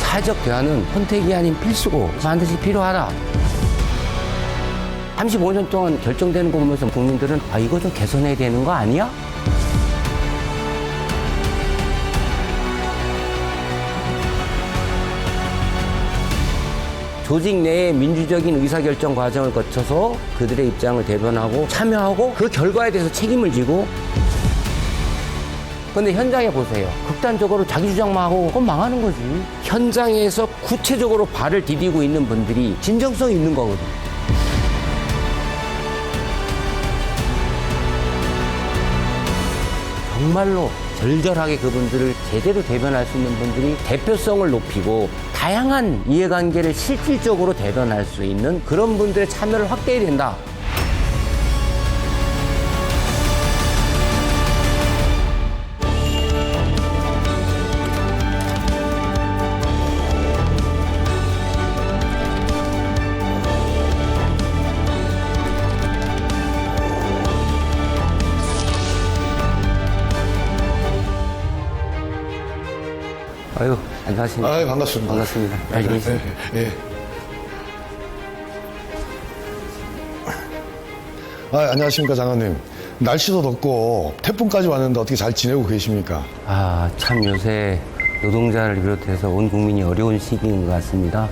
사회적 대화는 선택이 아닌 필수고 반드시 필요하다. 35년 동안 결정되는 거 보면서 국민들은 이거 좀 개선해야 되는 거 아니야? 조직 내의 민주적인 의사결정 과정을 거쳐서 그들의 입장을 대변하고 참여하고 그 결과에 대해서 책임을 지고. 근데 현장에 보세요. 극단적으로 자기 주장만 하고 그건 망하는 거지. 현장에서 구체적으로 발을 디디고 있는 분들이 진정성이 있는 거거든. 정말로 절절하게 그분들을 제대로 대변할 수 있는 분들이 대표성을 높이고 다양한 이해관계를 실질적으로 대변할 수 있는 그런 분들의 참여를 확대해야 된다. 아유, 안녕하십니까. 아유, 반갑습니다. 반갑습니다. 잘 지내십니까? 예. 안녕하십니까, 장관님. 날씨도 덥고 태풍까지 왔는데 어떻게 잘 지내고 계십니까? 참 요새 노동자를 비롯해서 온 국민이 어려운 시기인 것 같습니다.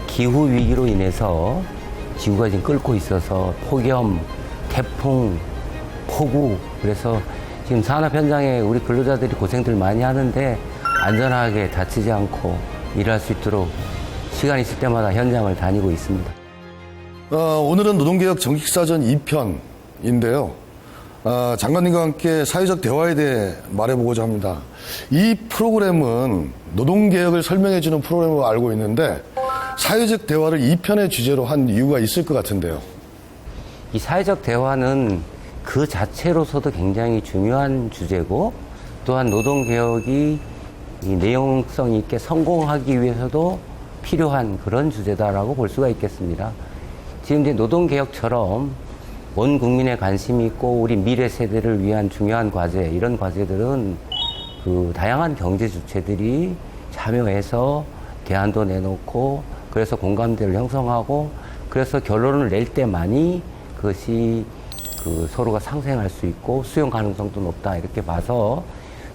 기후 위기로 인해서 지구가 지금 끓고 있어서 폭염, 태풍, 폭우, 그래서 지금 산업 현장에 우리 근로자들이 고생들 많이 하는데 안전하게 다치지 않고 일할 수 있도록 시간 있을 때마다 현장을 다니고 있습니다. 오늘은 노동개혁 정식사전 2편인데요. 장관님과 함께 사회적 대화에 대해 말해보고자 합니다. 이 프로그램은 노동개혁을 설명해주는 프로그램으로 알고 있는데 사회적 대화를 2편의 주제로 한 이유가 있을 것 같은데요. 이 사회적 대화는 그 자체로서도 굉장히 중요한 주제고 또한 노동개혁이 이 내용성 있게 성공하기 위해서도 필요한 그런 주제다라고 볼 수가 있겠습니다. 지금 이제 노동개혁처럼 온 국민의 관심이 있고 우리 미래 세대를 위한 중요한 과제, 이런 과제들은 그 다양한 경제 주체들이 참여해서 대안도 내놓고 그래서 공감대를 형성하고 그래서 결론을 낼 때만이 그것이 그 서로가 상생할 수 있고 수용 가능성도 높다 이렇게 봐서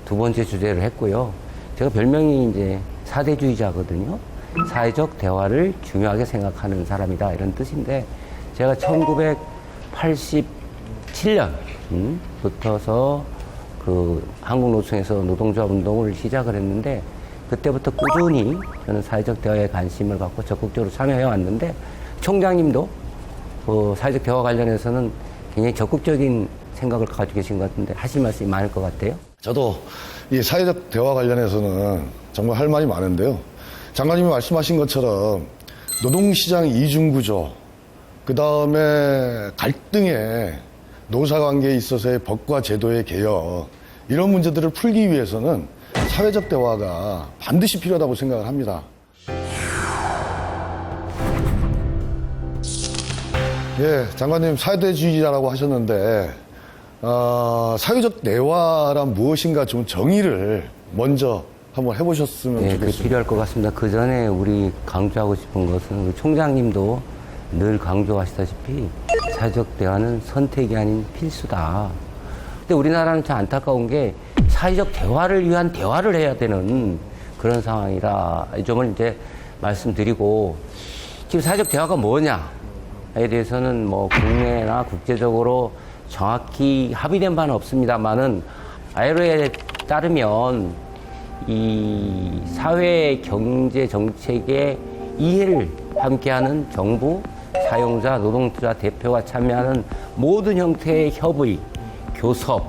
두 번째 주제를 했고요. 제가 별명이 이제 사대주의자거든요. 사회적 대화를 중요하게 생각하는 사람이다 이런 뜻인데 제가 1987년부터서 그 한국노총에서 노동조합 운동을 시작을 했는데 그때부터 꾸준히 저는 사회적 대화에 관심을 갖고 적극적으로 참여해 왔는데 총장님도 그 사회적 대화 관련해서는 굉장히 적극적인 생각을 가지고 계신 것 같은데 하실 말씀이 많을 것 같아요. 저도 이 사회적 대화 관련해서는 정말 할 말이 많은데요. 장관님이 말씀하신 것처럼 노동시장 이중구조, 그 다음에 갈등의 노사관계에 있어서의 법과 제도의 개혁, 이런 문제들을 풀기 위해서는 사회적 대화가 반드시 필요하다고 생각을 합니다. 예, 장관님 사회주의자라고 하셨는데 사회적 대화란 무엇인가 좀 정의를 먼저 한번 해보셨으면 좋겠습니다. 그게 필요할 것 같습니다. 그 전에 우리 강조하고 싶은 것은 우리 총장님도 늘 강조하시다시피 사회적 대화는 선택이 아닌 필수다. 근데 우리나라는 참 안타까운 게 사회적 대화를 위한 대화를 해야 되는 그런 상황이라 이 점을 이제 말씀드리고 지금 사회적 대화가 뭐냐에 대해서는 뭐 국내나 국제적으로 정확히 합의된 바는 없습니다만은 ILO에 따르면 이 사회 경제 정책의 이해를 함께하는 정부, 사용자, 노동자 대표가 참여하는 모든 형태의 협의, 교섭,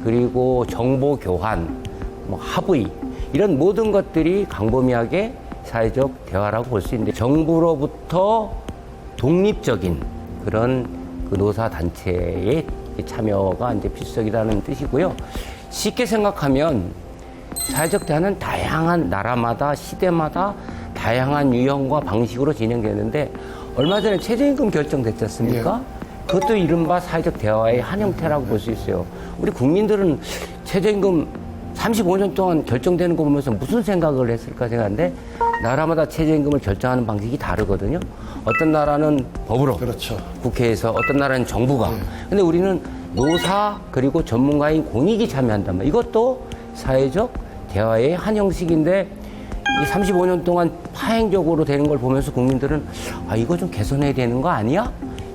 그리고 정보 교환, 뭐 합의 이런 모든 것들이 광범위하게 사회적 대화라고 볼 수 있는데 정부로부터 독립적인 그런 그 노사 단체의 참여가 이제 필수적이라는 뜻이고요. 쉽게 생각하면 사회적 대화는 다양한 나라마다 시대마다 다양한 유형과 방식으로 진행되는데 얼마 전에 최저임금 결정됐지 않습니까? 그것도 이른바 사회적 대화의 한 형태라고 볼 수 있어요. 우리 국민들은 최저임금 35년 동안 결정되는 거 보면서 무슨 생각을 했을까 생각하는데 나라마다 최저임금을 결정하는 방식이 다르거든요. 어떤 나라는 법으로, 그렇죠. 국회에서, 어떤 나라는 정부가. 근데 우리는 노사 그리고 전문가인 공익이 참여한단 말이에요. 이것도 사회적 대화의 한 형식인데 이 35년 동안 파행적으로 되는 걸 보면서 국민들은 이거 좀 개선해야 되는 거 아니야?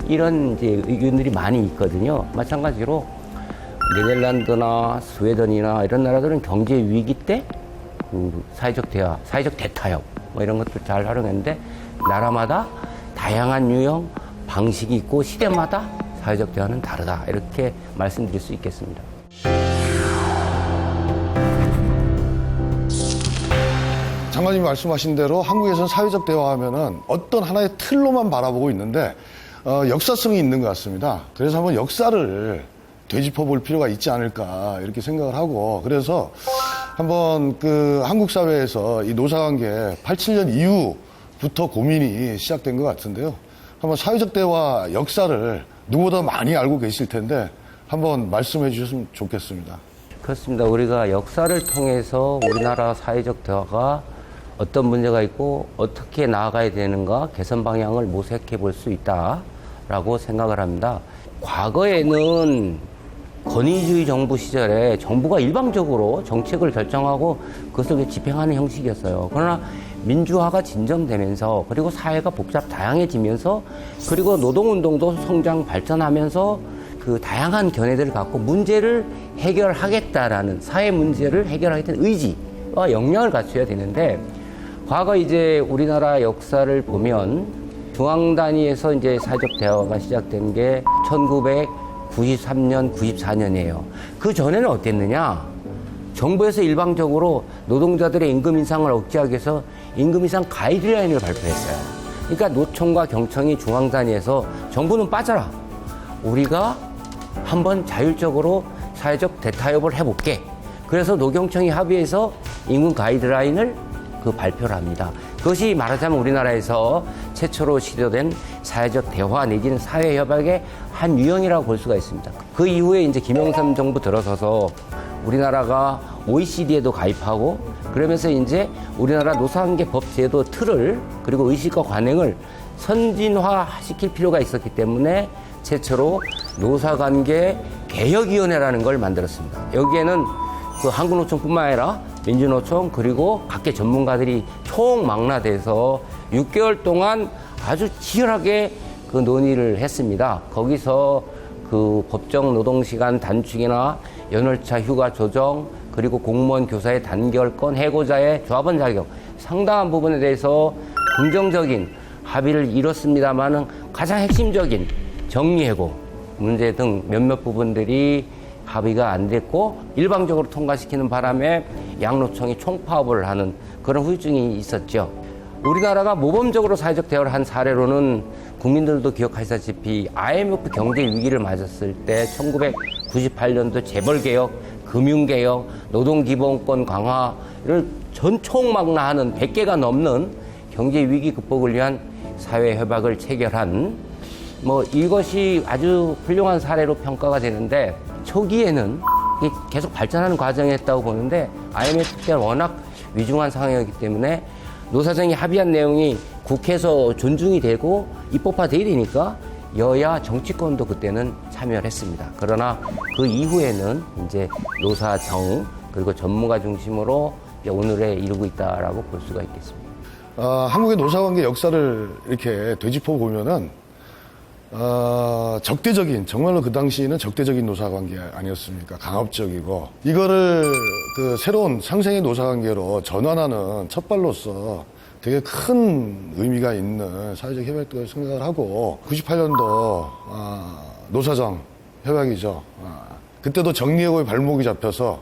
이런 이제 의견들이 많이 있거든요. 마찬가지로 네덜란드나 스웨덴이나 이런 나라들은 경제 위기 때 사회적 대화, 사회적 대타협 뭐 이런 것들 잘 활용했는데 나라마다 다양한 유형, 방식이 있고 시대마다 사회적 대화는 다르다. 이렇게 말씀드릴 수 있겠습니다. 장관님이 말씀하신 대로 한국에서는 사회적 대화하면은 어떤 하나의 틀로만 바라보고 있는데 역사성이 있는 것 같습니다. 그래서 한번 역사를 되짚어 볼 필요가 있지 않을까 이렇게 생각을 하고 그래서 한번 그 한국 사회에서 이 노사관계 87년 이후부터 고민이 시작된 것 같은데요. 한번 사회적 대화 역사를 누구보다 많이 알고 계실 텐데 한번 말씀해 주셨으면 좋겠습니다. 그렇습니다. 우리가 역사를 통해서 우리나라 사회적 대화가 어떤 문제가 있고 어떻게 나아가야 되는가 개선 방향을 모색해 볼 수 있다라고 생각을 합니다. 과거에는 권위주의 정부 시절에 정부가 일방적으로 정책을 결정하고 그것을 집행하는 형식이었어요. 그러나 민주화가 진정되면서 그리고 사회가 복잡 다양해지면서 그리고 노동운동도 성장 발전하면서 그 다양한 견해들을 갖고 문제를 해결하겠다라는 사회 문제를 해결하겠다는 의지와 역량을 갖춰야 되는데 과거 이제 우리나라 역사를 보면 중앙 단위에서 이제 사회적 대화가 시작된 게 1993년, 94년이에요. 그 전에는 어땠느냐? 정부에서 일방적으로 노동자들의 임금 인상을 억제하기 위해서 임금 인상 가이드라인을 발표했어요. 그러니까 노총과 경청이 중앙 단위에서 정부는 빠져라. 우리가 한번 자율적으로 사회적 대타협을 해볼게. 그래서 노경청이 합의해서 임금 가이드라인을 발표를 합니다. 그것이 말하자면 우리나라에서 최초로 시도된 사회적 대화 내지는 사회협약의 한 유형이라고 볼 수가 있습니다. 그 이후에 이제 김영삼 정부 들어서서 우리나라가 OECD에도 가입하고 그러면서 이제 우리나라 노사관계 법 제도 틀을 그리고 의식과 관행을 선진화시킬 필요가 있었기 때문에 최초로 노사관계 개혁위원회라는 걸 만들었습니다. 여기에는 그 한국노총뿐만 아니라 민주노총 그리고 각계 전문가들이 총망라돼서 6개월 동안 아주 치열하게 그 논의를 했습니다. 거기서 그 법정 노동시간 단축이나 연월차 휴가 조정 그리고 공무원 교사의 단결권, 해고자의 조합원 자격 상당한 부분에 대해서 긍정적인 합의를 이뤘습니다만은 가장 핵심적인 정리해고 문제 등 몇몇 부분들이 합의가 안 됐고 일방적으로 통과시키는 바람에 양노총이 총파업을 하는 그런 후유증이 있었죠. 우리나라가 모범적으로 사회적 대화를 한 사례로는 국민들도 기억하시다시피 IMF 경제 위기를 맞았을 때 1998년도 재벌개혁, 금융개혁, 노동기본권 강화를 전총망라하는 100개가 넘는 경제 위기 극복을 위한 사회협약을 체결한 이것이 아주 훌륭한 사례로 평가가 되는데 초기에는 계속 발전하는 과정이었다고 보는데 IMF 때는 워낙 위중한 상황이었기 때문에 노사정이 합의한 내용이 국회에서 존중이 되고 입법화돼야 되니까 여야 정치권도 그때는 참여를 했습니다. 그러나 그 이후에는 이제 노사정 그리고 전문가 중심으로 이제 오늘에 이르고 있다라고 볼 수가 있겠습니다. 한국의 노사관계 역사를 이렇게 되짚어 보면은 적대적인 정말로 그 당시에는 적대적인 노사관계 아니었습니까? 강압적이고 이거를 그 새로운 상생의 노사관계로 전환하는 첫발로서 되게 큰 의미가 있는 사회적 협약이라고 생각을 하고 98년도 노사정 협약이죠. 그때도 정리해고의 발목이 잡혀서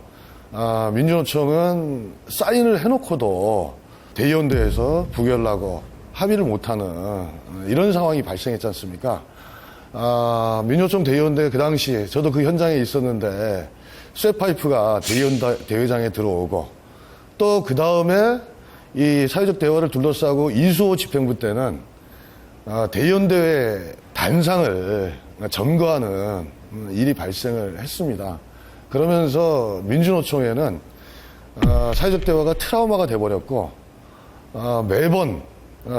민주노총은 사인을 해놓고도 대의원대에서 부결하고 합의를 못하는 이런 상황이 발생했지 않습니까? 민주노총 대의원대 그 당시 저도 그 현장에 있었는데 쇠파이프가 대회장에 들어오고 또 그 다음에 이 사회적 대화를 둘러싸고 이수호 집행부 때는 대의원대회 단상을 점거하는 일이 발생을 했습니다. 그러면서 민주노총에는 사회적 대화가 트라우마가 돼버렸고 매번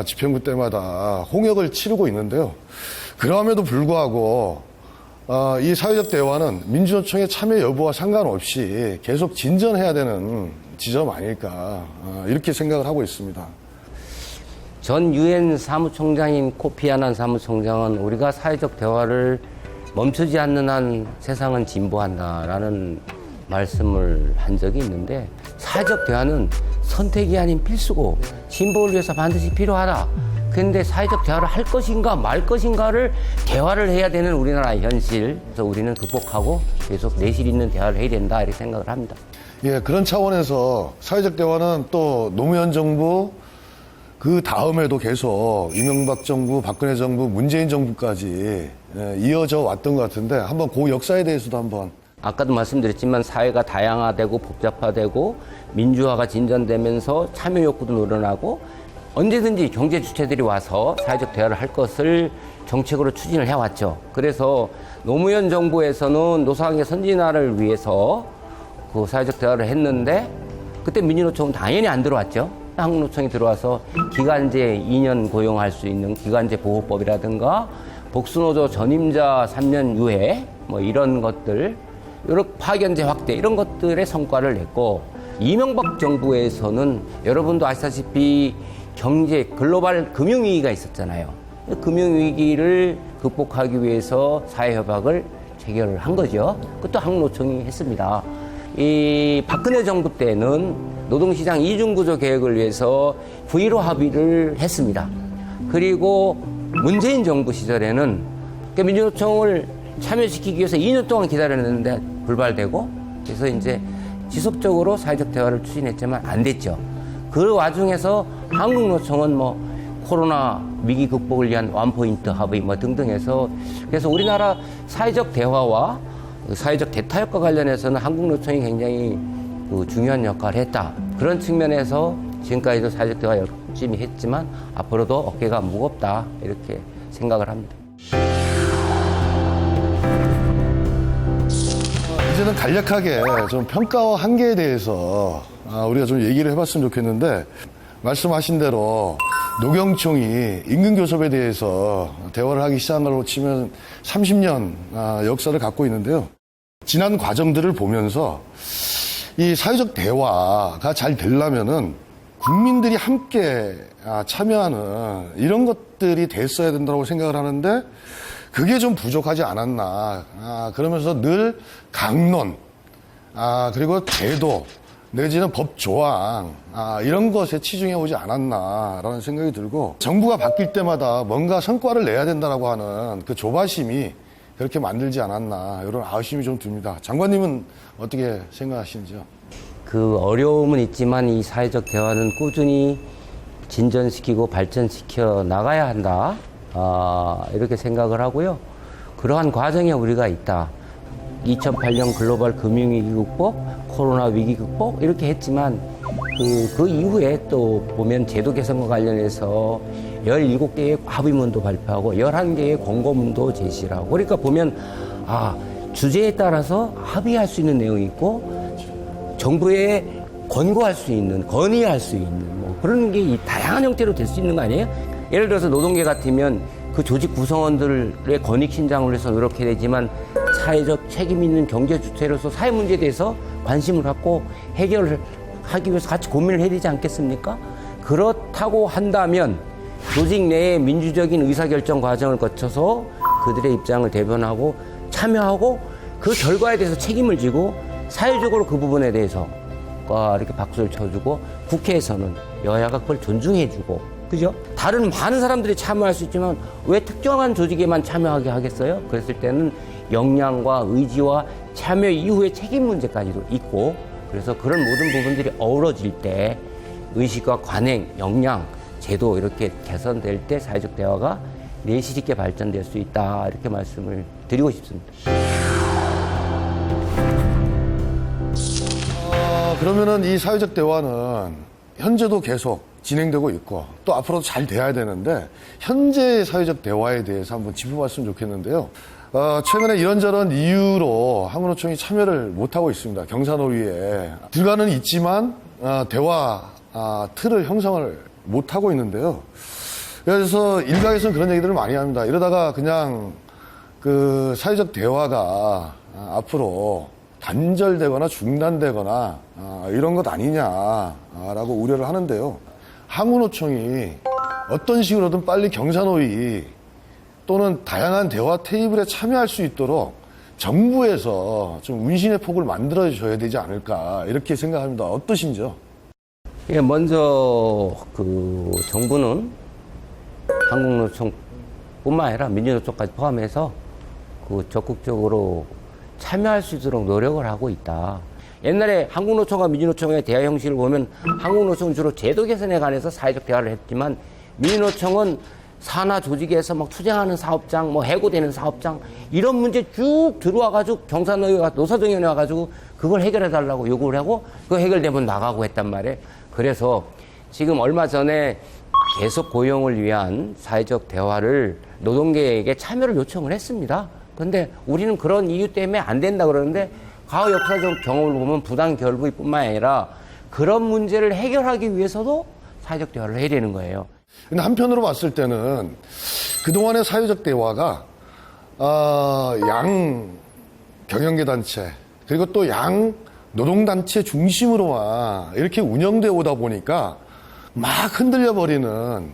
집행부 때마다 홍역을 치르고 있는데요. 그럼에도 불구하고 이 사회적 대화는 민주노총의 참여 여부와 상관없이 계속 진전해야 되는 지점 아닐까 이렇게 생각을 하고 있습니다. 전 유엔 사무총장인 코피 아난 사무총장은 우리가 사회적 대화를 멈추지 않는 한 세상은 진보한다라는 말씀을 한 적이 있는데, 사회적 대화는 선택이 아닌 필수고 진보를 위해서 반드시 필요하다. 그런데 사회적 대화를 할 것인가 말 것인가를 대화를 해야 되는 우리나라의 현실. 그래서 우리는 극복하고 계속 내실 있는 대화를 해야 된다 이렇게 생각을 합니다. 예, 그런 차원에서 사회적 대화는 또 노무현 정부 그 다음에도 계속 이명박 정부, 박근혜 정부, 문재인 정부까지 이어져 왔던 것 같은데 한번 그 역사에 대해서도 한번. 아까도 말씀드렸지만 사회가 다양화되고 복잡화되고 민주화가 진전되면서 참여 욕구도 늘어나고 언제든지 경제 주체들이 와서 사회적 대화를 할 것을 정책으로 추진을 해왔죠. 그래서 노무현 정부에서는 노사강의 선진화를 위해서 그 사회적 대화를 했는데 그때 민주노총은 당연히 안 들어왔죠. 한국노총이 들어와서 기간제 2년 고용할 수 있는 기간제 보호법이라든가 복수노조 전임자 3년 유예 뭐 이런 것들, 이런 파견제 확대 이런 것들의 성과를 냈고, 이명박 정부에서는 여러분도 아시다시피 경제 글로벌 금융위기가 있었잖아요. 금융위기를 극복하기 위해서 사회협약을 체결을 한 거죠. 그것도 한국노총이 했습니다. 이 박근혜 정부 때는 노동시장 이중구조 계획을 위해서 V1호 합의를 했습니다. 그리고 문재인 정부 시절에는 민주노총을 참여시키기 위해서 2년 동안 기다렸는데 불발되고, 그래서 이제 지속적으로 사회적 대화를 추진했지만 안 됐죠. 그 와중에서 한국노총은 뭐 코로나 위기 극복을 위한 원포인트 합의 뭐 등등 해서, 그래서 우리나라 사회적 대화와 사회적 대타협과 관련해서는 한국노총이 굉장히 그 중요한 역할을 했다. 그런 측면에서 지금까지도 사회적 대화 열심히 했지만 앞으로도 어깨가 무겁다 이렇게 생각을 합니다. 이제는 간략하게 좀 평가와 한계에 대해서 우리가 좀 얘기를 해봤으면 좋겠는데, 말씀하신 대로 노경총이 임금교섭에 대해서 대화를 하기 시작한 걸로 치면 30년 역사를 갖고 있는데요. 지난 과정들을 보면서 이 사회적 대화가 잘 되려면은 국민들이 함께 참여하는 이런 것들이 됐어야 된다고 생각을 하는데, 그게 좀 부족하지 않았나. 그러면서 늘 강론, 그리고 제도, 내지는 법 조항, 이런 것에 치중해 오지 않았나라는 생각이 들고, 정부가 바뀔 때마다 뭔가 성과를 내야 된다라고 하는 그 조바심이 그렇게 만들지 않았나, 이런 아쉬움이 좀 듭니다. 장관님은 어떻게 생각하시는지요? 그 어려움은 있지만 이 사회적 대화는 꾸준히 진전시키고 발전시켜 나가야 한다. 이렇게 생각을 하고요. 그러한 과정에 우리가 있다. 2008년 글로벌 금융위기 극복, 코로나 위기 극복 이렇게 했지만 그 이후에 또 보면 제도 개선과 관련해서 17개의 합의문도 발표하고 11개의 권고문도 제시를 하고, 그러니까 보면 주제에 따라서 합의할 수 있는 내용이 있고 정부에 권고할 수 있는, 건의할 수 있는 뭐 그런 게 다양한 형태로 될 수 있는 거 아니에요? 예를 들어서 노동계 같으면 그 조직 구성원들의 권익 신장을 위해서 노력해야 되지만 사회적 책임 있는 경제 주체로서 사회 문제에 대해서 관심을 갖고 해결을 하기 위해서 같이 고민을 해야 되지 않겠습니까? 그렇다고 한다면 조직 내의 민주적인 의사결정 과정을 거쳐서 그들의 입장을 대변하고 참여하고 그 결과에 대해서 책임을 지고 사회적으로 그 부분에 대해서 이렇게 박수를 쳐주고 국회에서는 여야가 그걸 존중해주고, 그죠? 다른 많은 사람들이 참여할 수 있지만 왜 특정한 조직에만 참여하게 하겠어요? 그랬을 때는 역량과 의지와 참여 이후의 책임 문제까지도 있고, 그래서 그런 모든 부분들이 어우러질 때 의식과 관행, 역량, 제도 이렇게 개선될 때 사회적 대화가 내실 있게 발전될 수 있다. 이렇게 말씀을 드리고 싶습니다. 그러면은 이 사회적 대화는 현재도 계속 진행되고 있고 또 앞으로도 잘 돼야 되는데, 현재 사회적 대화에 대해서 한번 짚어봤으면 좋겠는데요. 최근에 이런저런 이유로 항문호총이 참여를 못하고 있습니다. 경사노위에. 불가는 있지만 대화 틀을 형성을 못하고 있는데요. 그래서 일각에서는 그런 얘기들을 많이 합니다. 이러다가 그냥 그 사회적 대화가 앞으로 단절되거나 중단되거나 이런 것 아니냐라고 우려를 하는데요. 항문호총이 어떤 식으로든 빨리 경사노위 또는 다양한 대화 테이블에 참여할 수 있도록 정부에서 좀 운신의 폭을 만들어줘야 되지 않을까 이렇게 생각합니다. 어떠신지요? 예, 먼저 그 정부는 한국노총뿐만 아니라 민주노총까지 포함해서 그 적극적으로 참여할 수 있도록 노력을 하고 있다. 옛날에 한국노총과 민주노총의 대화 형식을 보면 한국노총은 주로 제도 개선에 관해서 사회적 대화를 했지만 민주노총은 산하 조직에서 막 투쟁하는 사업장, 뭐 해고되는 사업장 이런 문제 쭉 들어와가지고 경사노위가 노사정연에 와가지고 그걸 해결해달라고 요구를 하고 그거 해결되면 나가고 했단 말이에요. 그래서 지금 얼마 전에 계속 고용을 위한 사회적 대화를 노동계에게 참여를 요청을 했습니다. 근데 우리는 그런 이유 때문에 안 된다 그러는데 과거 역사적 경험을 보면 부당 결부뿐만 아니라 그런 문제를 해결하기 위해서도 사회적 대화를 해야 되는 거예요. 근데 한편으로 봤을 때는 그동안의 사회적 대화가 양 경영계 단체 그리고 또 양 노동단체 중심으로만 이렇게 운영되어 오다 보니까 막 흔들려 버리는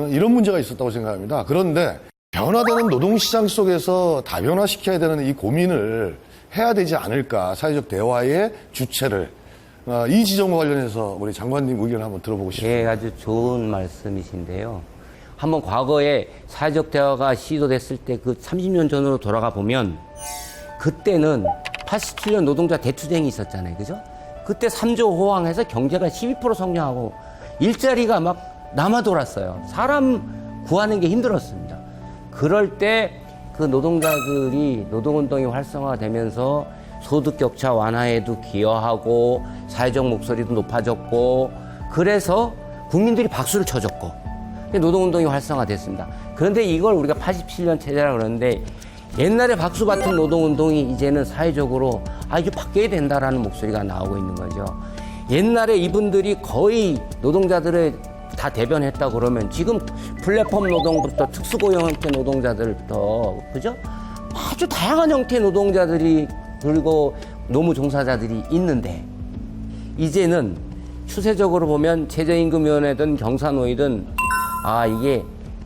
이런 문제가 있었다고 생각합니다. 그런데 변화되는 노동시장 속에서 다변화시켜야 되는 이 고민을 해야 되지 않을까. 사회적 대화의 주체를. 이 지점과 관련해서 우리 장관님 의견을 한번 들어보고 싶습니다. 예, 아주 좋은 말씀이신데요. 한번 과거에 사회적 대화가 시도됐을 때 그 30년 전으로 돌아가 보면 그때는 87년 노동자 대투쟁이 있었잖아요. 그죠? 그때 3조 호황해서 경제가 12% 성장하고 일자리가 막 남아 돌았어요. 사람 구하는 게 힘들었습니다. 그럴 때 그 노동자들이 노동운동이 활성화되면서 소득 격차 완화에도 기여하고 사회적 목소리도 높아졌고 그래서 국민들이 박수를 쳐줬고 노동운동이 활성화됐습니다. 그런데 이걸 우리가 87년 체제라 그러는데 옛날에 박수 받던 노동운동이 이제는 사회적으로 이게 바뀌어야 된다라는 목소리가 나오고 있는 거죠. 옛날에 이분들이 거의 노동자들을 다 대변했다 그러면 지금 플랫폼 노동부터 특수고용 형태 노동자들부터 그죠? 아주 다양한 형태의 노동자들이 그리고 노무 종사자들이 있는데 이제는 추세적으로 보면 최저임금위원회든 경사노위든 이게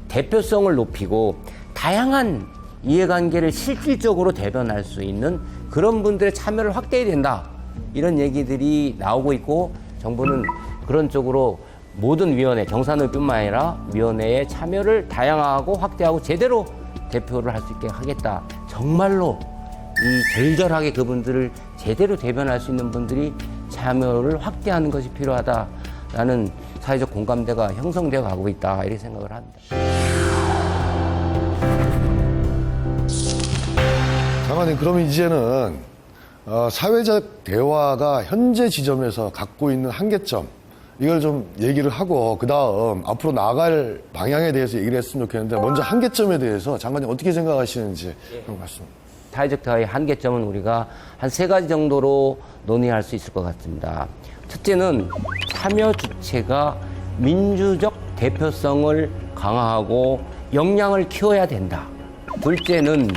대표성을 높이고 다양한 이해관계를 실질적으로 대변할 수 있는 그런 분들의 참여를 확대해야 된다. 이런 얘기들이 나오고 있고 정부는 그런 쪽으로 모든 위원회, 경사노위뿐만 아니라 위원회의 참여를 다양화하고 확대하고 제대로 대표를 할 수 있게 하겠다. 정말로 이 절절하게 그분들을 제대로 대변할 수 있는 분들이 참여를 확대하는 것이 필요하다라는 사회적 공감대가 형성되어 가고 있다. 이렇게 생각을 합니다. 장관님, 그러면 이제는 사회적 대화가 현재 지점에서 갖고 있는 한계점 이걸 좀 얘기를 하고 그 다음 앞으로 나아갈 방향에 대해서 얘기를 했으면 좋겠는데 먼저 한계점에 대해서 장관님 어떻게 생각하시는지 그런 말씀. 사회적 대화의 한계점은 우리가 한 3가지 정도로 논의할 수 있을 것 같습니다. 첫째는 참여 주체가 민주적 대표성을 강화하고 역량을 키워야 된다. 둘째는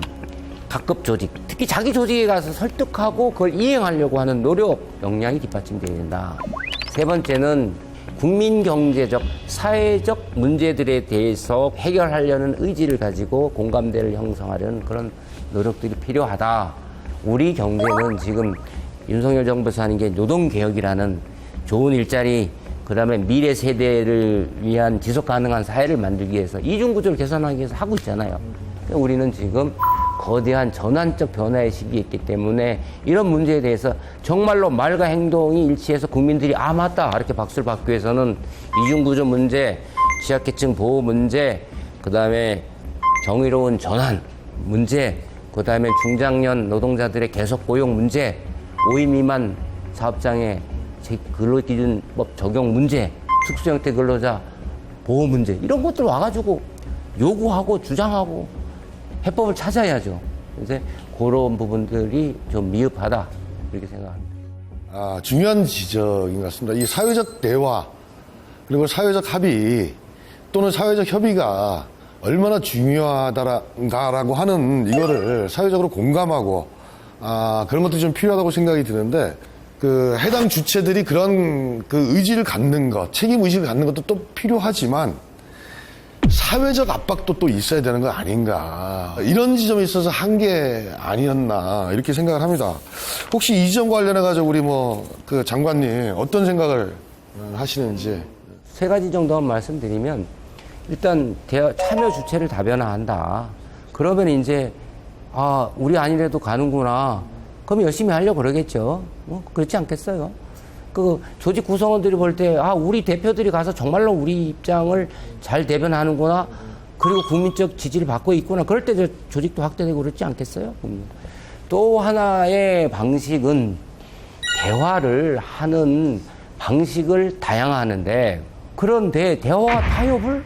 각급 조직, 특히 자기 조직에 가서 설득하고 그걸 이행하려고 하는 노력, 역량이 뒷받침되어야 된다. 세 번째는 국민 경제적, 사회적 문제들에 대해서 해결하려는 의지를 가지고 공감대를 형성하려는 그런 노력들이 필요하다. 우리 경제는 지금 윤석열 정부에서 하는 게 노동개혁이라는 좋은 일자리, 그 다음에 미래 세대를 위한 지속 가능한 사회를 만들기 위해서 이중구조를 개선하기 위해서 하고 있잖아요. 우리는 지금 거대한 전환적 변화의 시기에 있기 때문에 이런 문제에 대해서 정말로 말과 행동이 일치해서 국민들이 맞다 이렇게 박수를 받기 위해서는 이중구조 문제, 취약계층 보호 문제, 그 다음에 정의로운 전환 문제, 그 다음에 중장년 노동자들의 계속 고용 문제, 5인 미만 사업장의 근로기준법 적용 문제, 특수형태 근로자 보호 문제 이런 것들 와가지고 요구하고 주장하고 해법을 찾아야죠. 이제 그런 부분들이 좀 미흡하다 이렇게 생각합니다. 중요한 지적인 것 같습니다. 이 사회적 대화 그리고 사회적 합의 또는 사회적 협의가 얼마나 중요하다라고 하는 이거를 사회적으로 공감하고 그런 것도 좀 필요하다고 생각이 드는데 그 해당 주체들이 그런 그 의지를 갖는 것, 책임 의식을 갖는 것도 또 필요하지만 사회적 압박도 또 있어야 되는 거 아닌가 이런 지점에 있어서 한계 아니었나 이렇게 생각을 합니다. 혹시 이 지점과 관련해 가지고 우리 그 장관님 어떤 생각을 하시는지. 세 가지 정도만 말씀드리면 일단 참여 주체를 다변화한다. 그러면 이제 우리 아니래도 가는구나. 그럼 열심히 하려고 그러겠죠. 그렇지 않겠어요? 그 조직 구성원들이 볼 때 우리 대표들이 가서 정말로 우리 입장을 잘 대변하는구나. 그리고 국민적 지지를 받고 있구나. 그럴 때 조직도 확대되고 그렇지 않겠어요? 또 하나의 방식은 대화를 하는 방식을 다양화하는데 그런데 대화와 타협을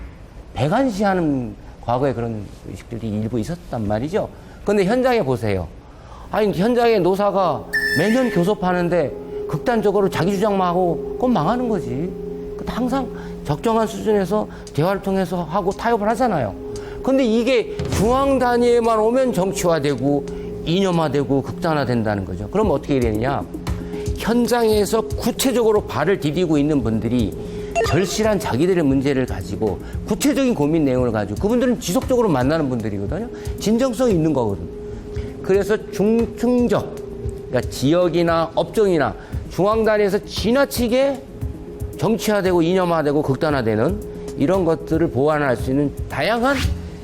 배관시하는 과거에 그런 의식들이 일부 있었단 말이죠. 그런데 현장에 보세요. 현장에 노사가 매년 교섭하는데 극단적으로 자기 주장만 하고 그건 망하는 거지. 항상 적정한 수준에서 대화를 통해서 하고 타협을 하잖아요. 근데 이게 중앙 단위에만 오면 정치화되고 이념화되고 극단화된다는 거죠. 그럼 어떻게 되느냐? 현장에서 구체적으로 발을 디디고 있는 분들이 절실한 자기들의 문제를 가지고 구체적인 고민 내용을 가지고 그분들은 지속적으로 만나는 분들이거든요. 진정성이 있는 거거든. 그래서 중층적, 그러니까 지역이나 업종이나 중앙 단위에서 지나치게 정치화되고 이념화되고 극단화되는 이런 것들을 보완할 수 있는 다양한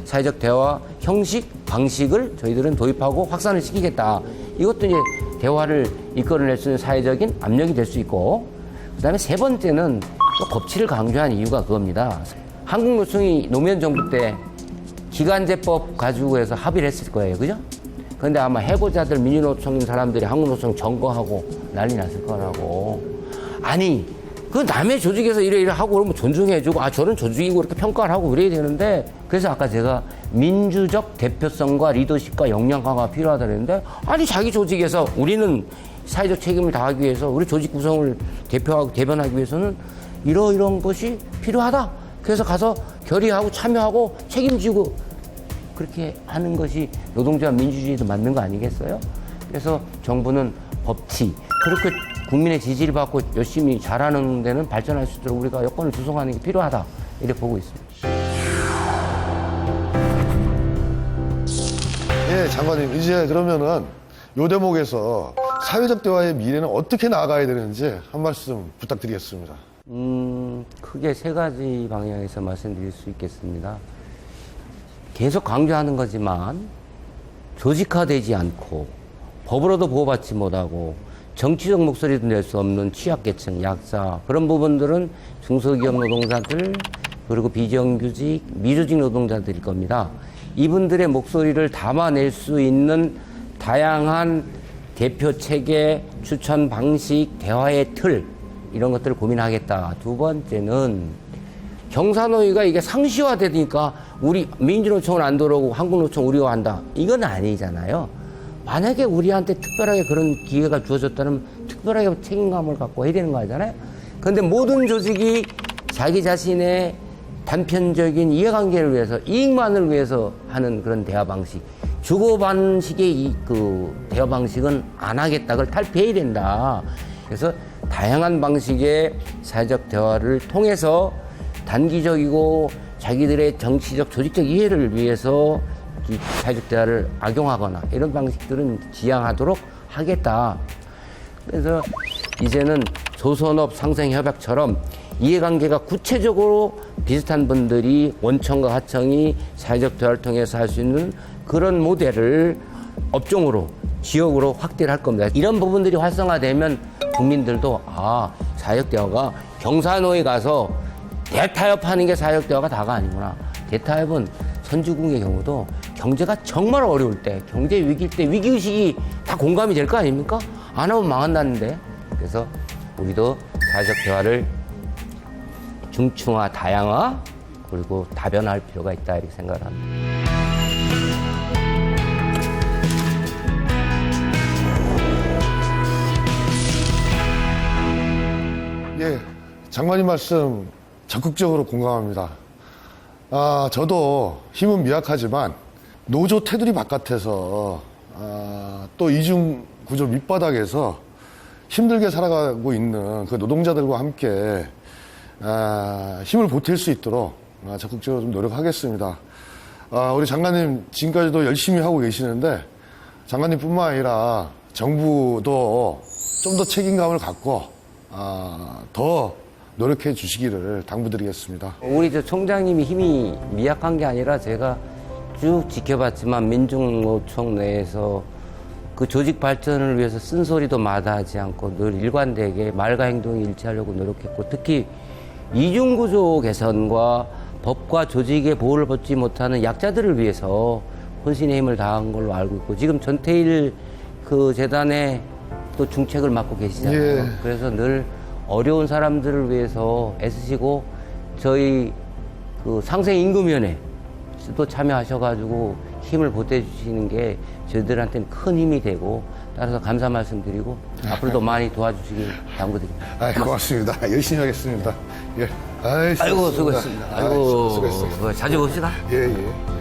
사회적 대화 형식, 방식을 저희들은 도입하고 확산을 시키겠다. 이것도 이제 대화를 이끌어낼 수 있는 사회적인 압력이 될 수 있고, 그 다음에 세 번째는 또 법치를 강조한 이유가 그겁니다. 한국노총이 노무현 정부 때 기간제법 가지고 해서 합의를 했을 거예요. 그죠? 그런데 아마 해고자들 민주노총인 사람들이 한국노총 점거하고 난리 났을 거라고. 그 남의 조직에서 이래 하고 그러면 존중해주고 저는 조직이고 이렇게 평가를 하고 그래야 되는데, 그래서 아까 제가 민주적 대표성과 리더십과 역량화가 필요하다 그랬는데, 자기 조직에서 우리는 사회적 책임을 다하기 위해서 우리 조직 구성을 대표하고 대변하기 위해서는 이런 것이 필요하다. 그래서 가서 결의하고 참여하고 책임지고 그렇게 하는 것이 노동자와 민주주의도 맞는 거 아니겠어요? 그래서 정부는 법치, 그렇게 국민의 지지를 받고 열심히 잘하는 데는 발전할 수 있도록 우리가 여건을 조성하는 게 필요하다. 이렇게 보고 있습니다. 예, 장관님, 이제 그러면은 요 대목에서 사회적 대화의 미래는 어떻게 나아가야 되는지 한 말씀 부탁드리겠습니다. 크게 세 가지 방향에서 말씀드릴 수 있겠습니다. 계속 강조하는 거지만 조직화되지 않고 법으로도 보호받지 못하고 정치적 목소리도 낼 수 없는 취약계층, 약자, 그런 부분들은 중소기업 노동자들, 그리고 비정규직, 미조직 노동자들일 겁니다. 이분들의 목소리를 담아낼 수 있는 다양한 대표 체계, 추천 방식, 대화의 틀, 이런 것들을 고민하겠다. 두 번째는 경사노위가 이게 상시화되니까 우리 민주노총은 안 들어오고 한국노총 우리가 한다. 이건 아니잖아요. 만약에 우리한테 특별하게 그런 기회가 주어졌다면 특별하게 책임감을 갖고 해야 되는 거 아니잖아요. 그런데 모든 조직이 자기 자신의 단편적인 이해관계를 위해서, 이익만을 위해서 하는 그런 대화 방식, 주고받식의 그 대화 방식은 안 하겠다. 그걸 탈피해야 된다. 그래서 다양한 방식의 사회적 대화를 통해서 단기적이고 자기들의 정치적, 조직적 이해를 위해서 이 사회적 대화를 악용하거나 이런 방식들은 지양하도록 하겠다. 그래서 이제는 조선업 상생협약처럼 이해관계가 구체적으로 비슷한 분들이 원청과 하청이 사회적 대화를 통해서 할 수 있는 그런 모델을 업종으로, 지역으로 확대를 할 겁니다. 이런 부분들이 활성화되면 국민들도 사회적 대화가 경사노에 가서 대타협하는 게 사회적 대화가 다가 아니구나. 대타협은 선주국의 경우도 경제가 정말 어려울 때, 경제 위기일 때 위기의식이 다 공감이 될 거 아닙니까? 안 하면 망한다는데. 그래서 우리도 사회적 대화를 중층화, 다양화, 그리고 다변화할 필요가 있다 이렇게 생각을 합니다. 예, 장관님 말씀 적극적으로 공감합니다. 저도 힘은 미약하지만 노조 테두리 바깥에서 또 이중 구조 밑바닥에서 힘들게 살아가고 있는 그 노동자들과 함께 힘을 보탤 수 있도록 적극적으로 좀 노력하겠습니다. 우리 장관님 지금까지도 열심히 하고 계시는데 장관님뿐만 아니라 정부도 좀 더 책임감을 갖고 더 노력해 주시기를 당부드리겠습니다. 우리 저 총장님이 힘이 미약한 게 아니라 제가 쭉 지켜봤지만 민중노총 내에서 그 조직 발전을 위해서 쓴소리도 마다하지 않고 늘 일관되게 말과 행동이 일치하려고 노력했고, 특히 이중구조 개선과 법과 조직의 보호를 받지 못하는 약자들을 위해서 혼신의 힘을 다한 걸로 알고 있고, 지금 전태일 그 재단의 또 중책을 맡고 계시잖아요. 예. 그래서 늘 어려운 사람들을 위해서 애쓰시고, 저희 그 상생임금위원회 또 참여하셔가지고 힘을 보태주시는 게 저희들한테는 큰 힘이 되고, 따라서 감사 말씀드리고 앞으로도 많이 도와주시길 당부드립니다. 고맙습니다. 열심히 하겠습니다. 예. 아이고 수고했습니다. 아이고 수고했습니다. 자주 봅시다. 예, 예.